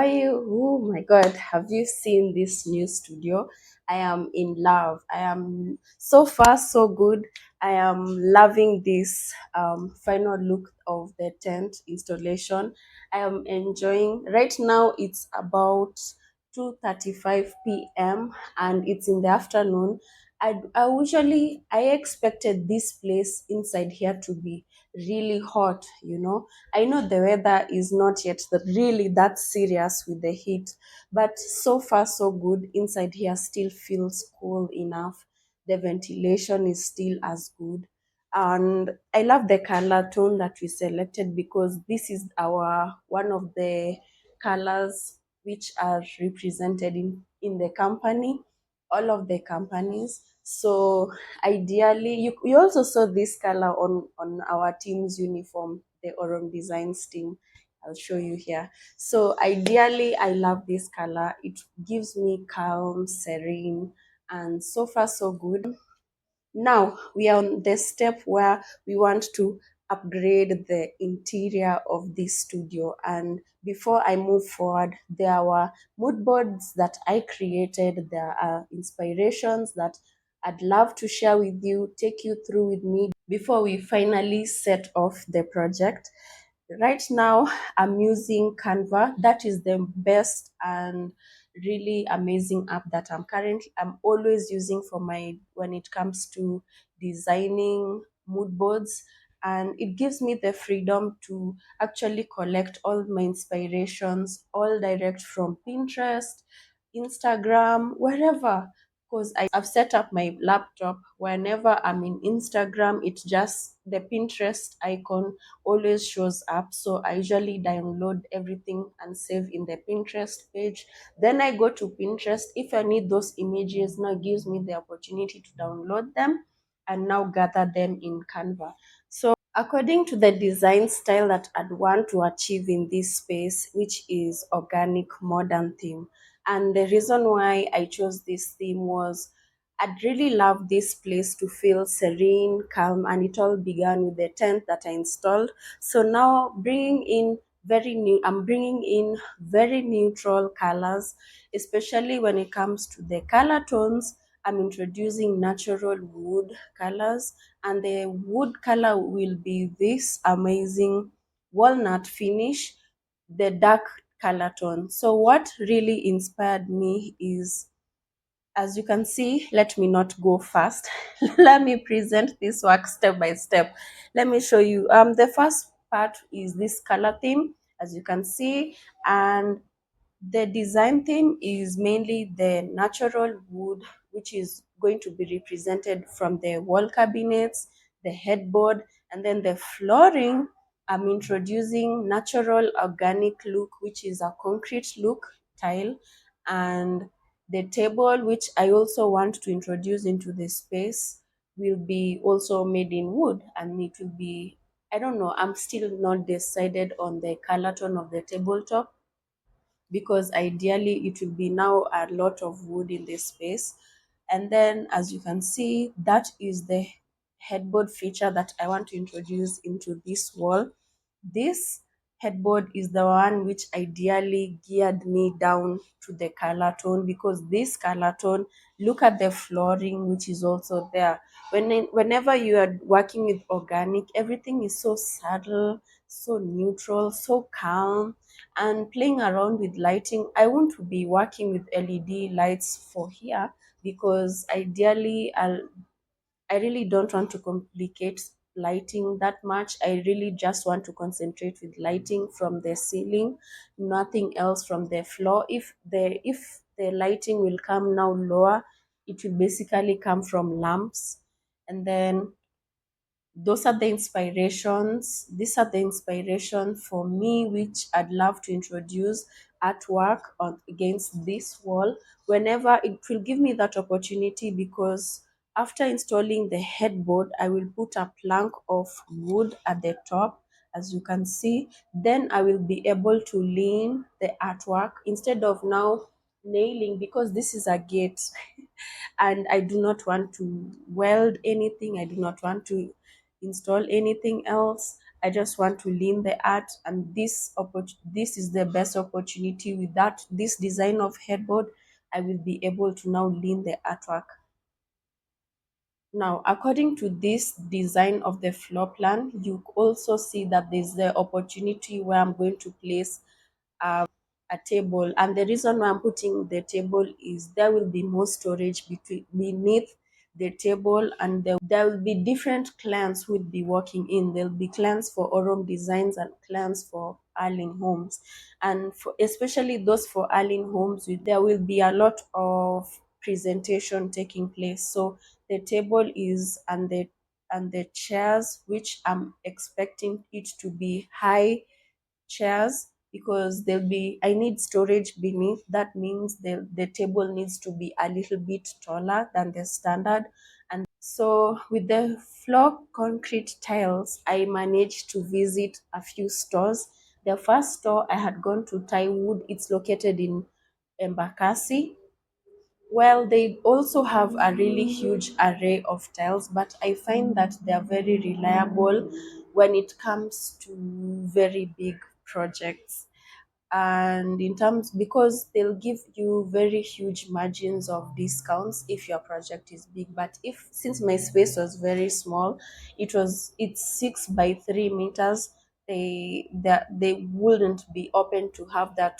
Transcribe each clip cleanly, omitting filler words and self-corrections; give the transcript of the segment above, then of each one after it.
are you? Oh my God, have you seen this new studio? I am in love. I am so far so good. I am loving this final look of the tent installation. I am enjoying. Right now, it's about 2:35 p.m. and it's in the afternoon. I expected this place inside here to be really hot. I know the weather is not yet really that serious with the heat, but so far so good. Inside here still feels cool enough. The ventilation is still as good. And I love the color tone that we selected because this is our one of the colors which are represented in the company, all of the companies. So ideally, you also saw this color on our team's uniform, the Oron Designs team. I'll show you here. So ideally, I love this color. It gives me calm, serene, and so far so good. Now we are on the step where we want to upgrade the interior of this studio. And before I move forward, there were mood boards that I created. There are inspirations that I'd love to share with you, take you through with me before we finally set off the project. Right now, I'm using Canva. That is the best and really amazing app that I'm always using for my when it comes to designing mood boards, and it gives me the freedom to actually collect all my inspirations all direct from Pinterest, Instagram, wherever. Because I've set up my laptop whenever I'm in Instagram, it's just the Pinterest icon always shows up. So I usually download everything and save in the Pinterest page. Then I go to Pinterest. If I need those images, now it gives me the opportunity to download them and now gather them in Canva. So according to the design style that I'd want to achieve in this space, which is organic modern theme. And the reason why I chose this theme was I'd really love this place to feel serene, calm, and it all began with the tent that I installed. So now I'm bringing in very neutral colors, especially when it comes to the color tones. I'm introducing natural wood colors, and the wood color will be this amazing walnut finish, the dark color tone. So what really inspired me is, as you can see, let me not go fast. Let me present this work step by step. Let me show you. The first part is this color theme, as you can see, and the design theme is mainly the natural wood, which is going to be represented from the wall cabinets, the headboard, and then the flooring. I'm introducing natural organic look, which is a concrete look tile, and the table, which I also want to introduce into the space, will be also made in wood, and it will be, I don't know, I'm still not decided on the color tone of the tabletop because ideally it will be now a lot of wood in this space. And then, as you can see, that is the headboard feature that I want to introduce into this wall. This headboard is the one which ideally geared me down to the color tone, because this color tone, look at the flooring which is also there. Whenever you are working with organic, everything is so subtle, so neutral, so calm. And playing around with lighting, I want to be working with LED lights for here, because ideally I really don't want to complicate lighting that much. I really just want to concentrate with lighting from the ceiling, nothing else from the floor. If the lighting will come now lower, it will basically come from lamps. And then those are the inspirations. These are the inspiration for me, which I'd love to introduce artwork on against this wall whenever it will give me that opportunity, because after installing the headboard, I will put a plank of wood at the top, as you can see. Then I will be able to lean the artwork instead of now nailing, because this is a gate and I do not want to weld anything. I do not want to install anything else. I just want to lean the art, and this is the best opportunity. With that, this design of headboard, I will be able to now lean the artwork. Now, according to this design of the floor plan, you also see that there's the opportunity where I'm going to place a table. And the reason why I'm putting the table is there will be more storage beneath the table, and there will be different clients who will be working in. There'll be clients for Orom Designs and clients for Arling Homes. And for, especially those for Arling Homes, there will be a lot of presentation taking place. So the table is and the chairs, which I'm expecting it to be high chairs, because there'll be I need storage beneath. That means the table needs to be a little bit taller than the standard. And so with the floor concrete tiles, I managed to visit a few stores. The first store I had gone to, Thai Wood, it's located in Embakasi. Well, they also have a really huge array of tiles, but I find that they are very reliable when it comes to very big projects. And in terms, because they'll give you very huge margins of discounts if your project is big. But if since my space was very small, it's 6 by 3 meters, they wouldn't be open to have that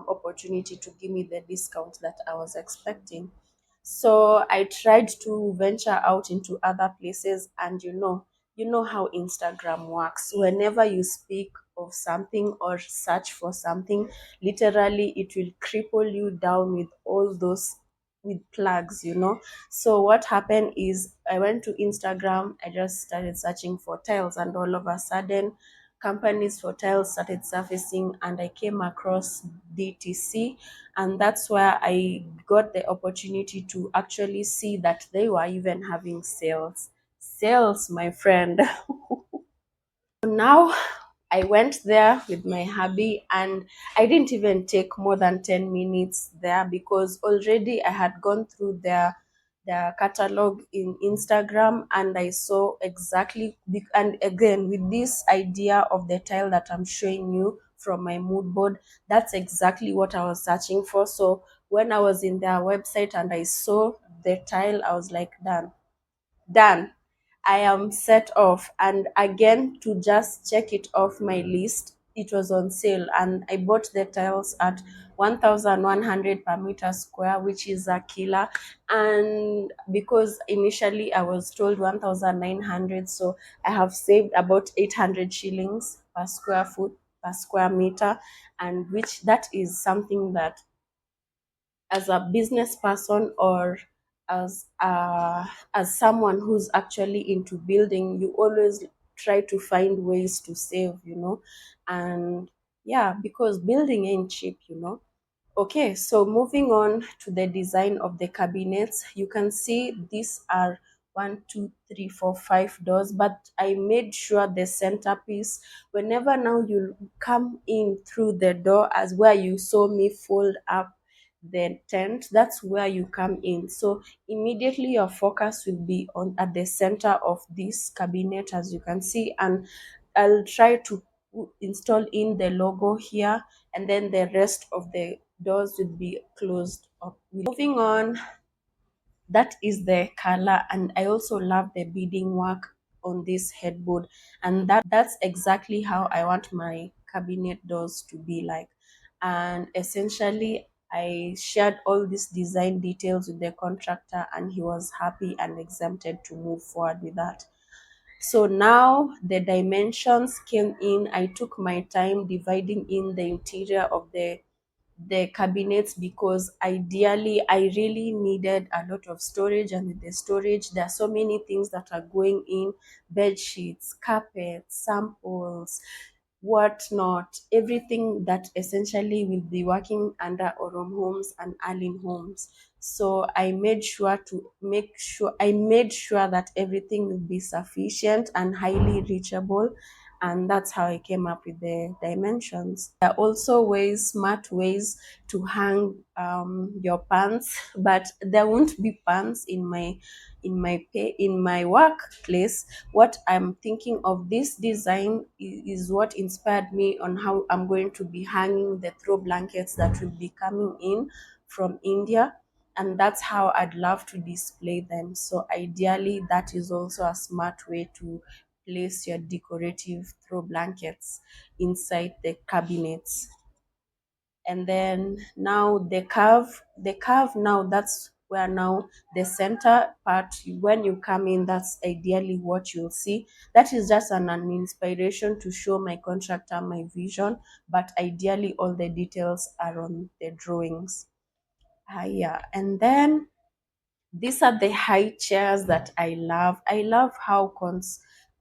opportunity to give me the discount that I was expecting. So I tried to venture out into other places, and you know how Instagram works. Whenever you speak of something or search for something, literally it will cripple you down with all those with plugs. So what happened is I went to Instagram, I just started searching for tiles, and all of a sudden companies for tiles started surfacing, and I came across DTC, and that's where I got the opportunity to actually see that they were even having sales, my friend. Now I went there with my hubby, and I didn't even take more than 10 minutes there, because already I had gone through their catalog in Instagram, and I saw exactly, and again with this idea of the tile that I'm showing you from my mood board, that's exactly what I was searching for. So when I was in their website and I saw the tile, I was like, done. I am set off. And again, to just check it off my list, it was on sale, and I bought the tiles at 1,100 per meter square, which is a killer. And because initially I was told 1,900, so I have saved about 800 shillings per square foot, per square meter, and which that is something that, as a business person, or as as someone who's actually into building, you always try to find ways to save. And yeah, because building ain't cheap. Okay, so moving on to the design of the cabinets, you can see these are 1, 2, 3, 4, 5 doors, but I made sure the centerpiece, whenever now you come in through the door, as where you saw me fold up the tent, that's where you come in. So immediately your focus will be on at the center of this cabinet, as you can see, and I'll try to install in the logo here, and then the rest of the doors will be closed up. Moving on, that is the color, and I also love the beading work on this headboard, and that's exactly how I want my cabinet doors to be like. And essentially I shared all these design details with the contractor, and he was happy and exempted to move forward with that. So now the dimensions came in. I took my time dividing in the interior of the cabinets, because ideally I really needed a lot of storage, and with the storage there are so many things that are going in: bed sheets, carpets, samples, whatnot, everything that essentially will be working under Orom Homes and Alin Homes. So I made sure that everything will be sufficient and highly reachable. and that's how I came up with the dimensions. There are also smart ways to hang your pants, but there won't be pants in my workplace. What I'm thinking of this design is what inspired me on how I'm going to be hanging the throw blankets that will be coming in from India, and that's how I'd love to display them. So ideally, that is also a smart way to place your decorative throw blankets inside the cabinets. And then now the curve now, that's where now the center part, when you come in, that's ideally what you'll see. That is just an inspiration to show my contractor my vision, but ideally all the details are on the drawings. Yeah. And then these are the high chairs that I love. I love how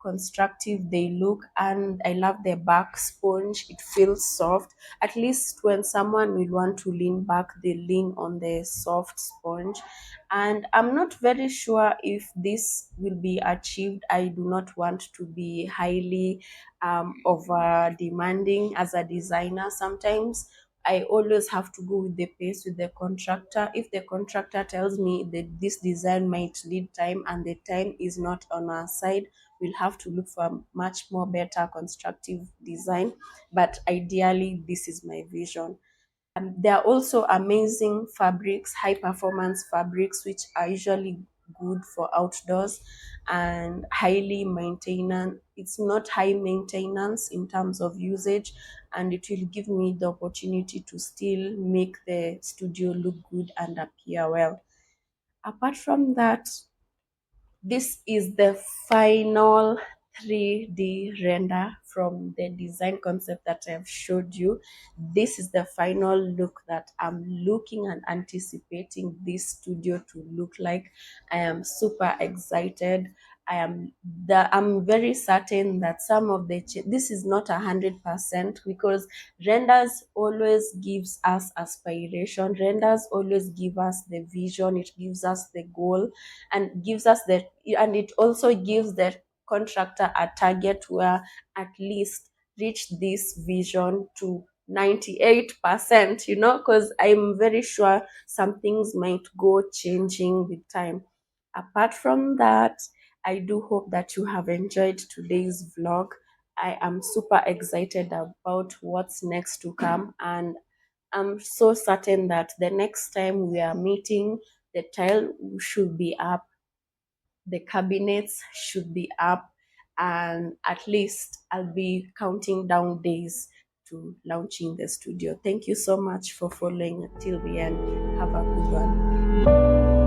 constructive they look, and I love the back sponge. It feels soft. At least when someone will want to lean back, they lean on the soft sponge. And I'm not very sure if this will be achieved. I do not want to be highly over demanding as a designer. Sometimes I always have to go with the pace with the contractor. If the contractor tells me that this design might need time and the time is not on our side, we'll have to look for a much more better constructive design. But ideally, this is my vision. There are also amazing fabrics, high performance fabrics, which are usually good for outdoors and highly maintenance. It's not high maintenance in terms of usage, and it will give me the opportunity to still make the studio look good and appear well. Apart from that, this is the final 3D render from the design concept that I've showed you. This is the final look that I'm looking and anticipating this studio to look like. I am super excited. I'm very certain that some of this is not 100%, because renders always gives us aspiration. Renders always give us the vision. It gives us the goal, and it also gives the contractor a target where at least reach this vision to 98%, because I'm very sure some things might go changing with time. Apart from that, I do hope that you have enjoyed today's vlog. I am super excited about what's next to come, and I'm so certain that the next time we are meeting, the tile should be up, the cabinets should be up, and at least I'll be counting down days to launching the studio. Thank you so much for following till the end. Have a good one.